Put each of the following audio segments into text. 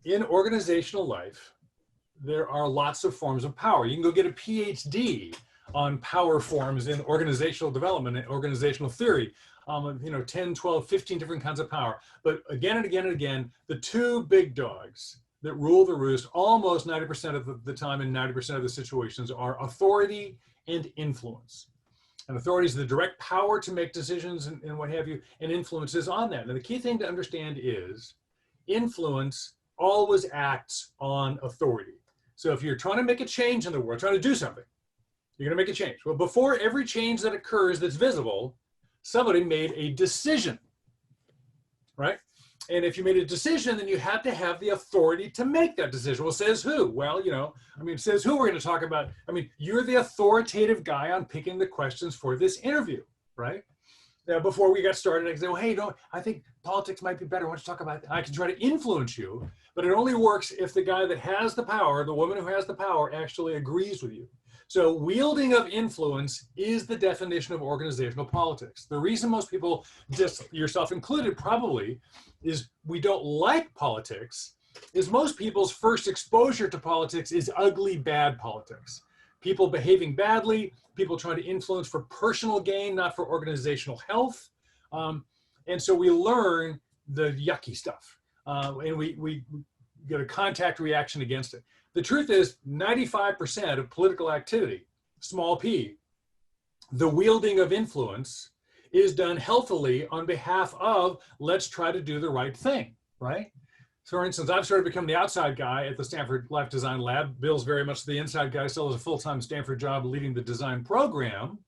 in organizational life, there are lots of forms of power. You can go get a PhD on power forms in organizational development and organizational theory. 10, 12, 15 different kinds of power. But again and again and again, the two big dogs that rule the roost almost 90% of the time in 90% of the situations are authority and influence. And authority is the direct power to make decisions and what have you, and influence is on that. And the key thing to understand is influence always acts on authority. So if you're trying to make a change in the world, trying to do something, you're going to make a change. Well, before every change that occurs that's visible, somebody made a decision, right? And if you made a decision, then you have to have the authority to make that decision. Well, says who? Well, says who we're going to talk about. You're the authoritative guy on picking the questions for this interview, right? Now, before we got started, I can say, well, hey, I think politics might be better. Why don't you talk about that? I can try to influence you, but it only works if the guy that has the power, the woman who has the power, actually agrees with you. So wielding of influence is the definition of organizational politics. The reason most people, just yourself included probably, is we don't like politics is most people's first exposure to politics is ugly, bad politics. People behaving badly, people trying to influence for personal gain, not for organizational health. And so we learn the yucky stuff and we get a contact reaction against it. The truth is 95% of political activity, small p, the wielding of influence is done healthily on behalf of let's try to do the right thing, right? So for instance, I've started becoming the outside guy at the Stanford Life Design Lab. Bill's very much the inside guy, still has a full-time Stanford job leading the design program.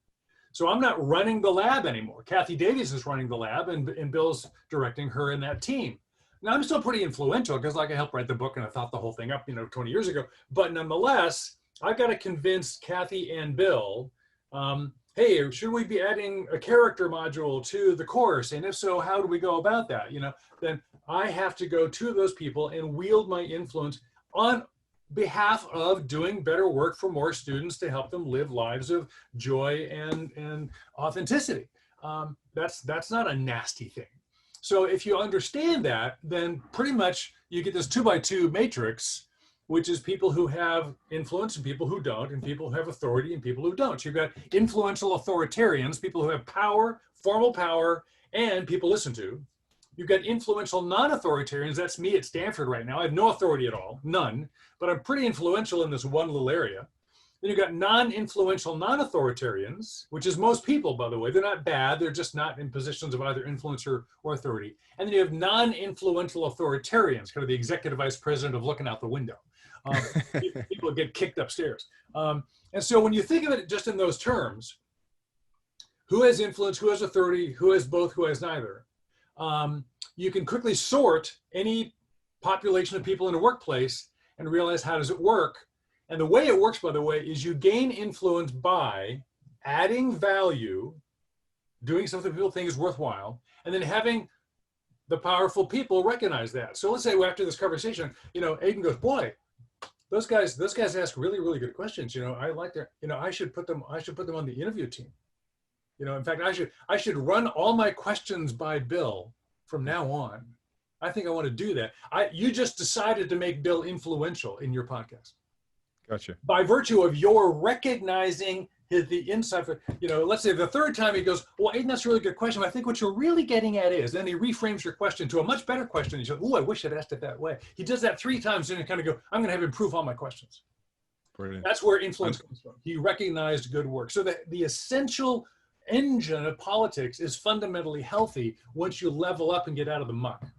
So I'm not running the lab anymore. Kathy Davies is running the lab and Bill's directing her and that team. Now I'm still pretty influential because I helped write the book and I thought the whole thing up, 20 years ago. But nonetheless, I've got to convince Kathy and Bill, hey, should we be adding a character module to the course? And if so, how do we go about that? Then I have to go to those people and wield my influence on behalf of doing better work for more students to help them live lives of joy and authenticity. That's not a nasty thing. So if you understand that, then pretty much you get this 2x2 matrix, which is people who have influence and people who don't, and people who have authority and people who don't. So you've got influential authoritarians, people who have power, formal power, and people listen to. You've got influential non-authoritarians. That's me at Stanford right now. I have no authority at all, none, but I'm pretty influential in this one little area. Then you've got non-influential non-authoritarians, which is most people, by the way. They're not bad. They're just not in positions of either influence or authority. And then you have non-influential authoritarians, kind of the executive vice president of looking out the window. People get kicked upstairs. And so when you think of it just in those terms, who has influence, who has authority, who has both, who has neither, you can quickly sort any population of people in a workplace and realize how does it work. And the way it works, by the way, is you gain influence by adding value, doing something people think is worthwhile, and then having the powerful people recognize that. So let's say after this conversation, Aiden goes, boy, those guys ask really, really good questions. I like their, I should put them on the interview team. In fact, I should run all my questions by Bill from now on. I think I want to do that. You just decided to make Bill influential in your podcast. Gotcha. By virtue of your recognizing the insight, let's say the third time he goes, well, Aiden, that's a really good question. But I think what you're really getting at is, then he reframes your question to a much better question. He says, oh, I wish I'd asked it that way. He does that 3 times and you kind of go, I'm going to have him improve all my questions. Brilliant. That's where influence comes from. He recognized good work. So the essential engine of politics is fundamentally healthy once you level up and get out of the muck.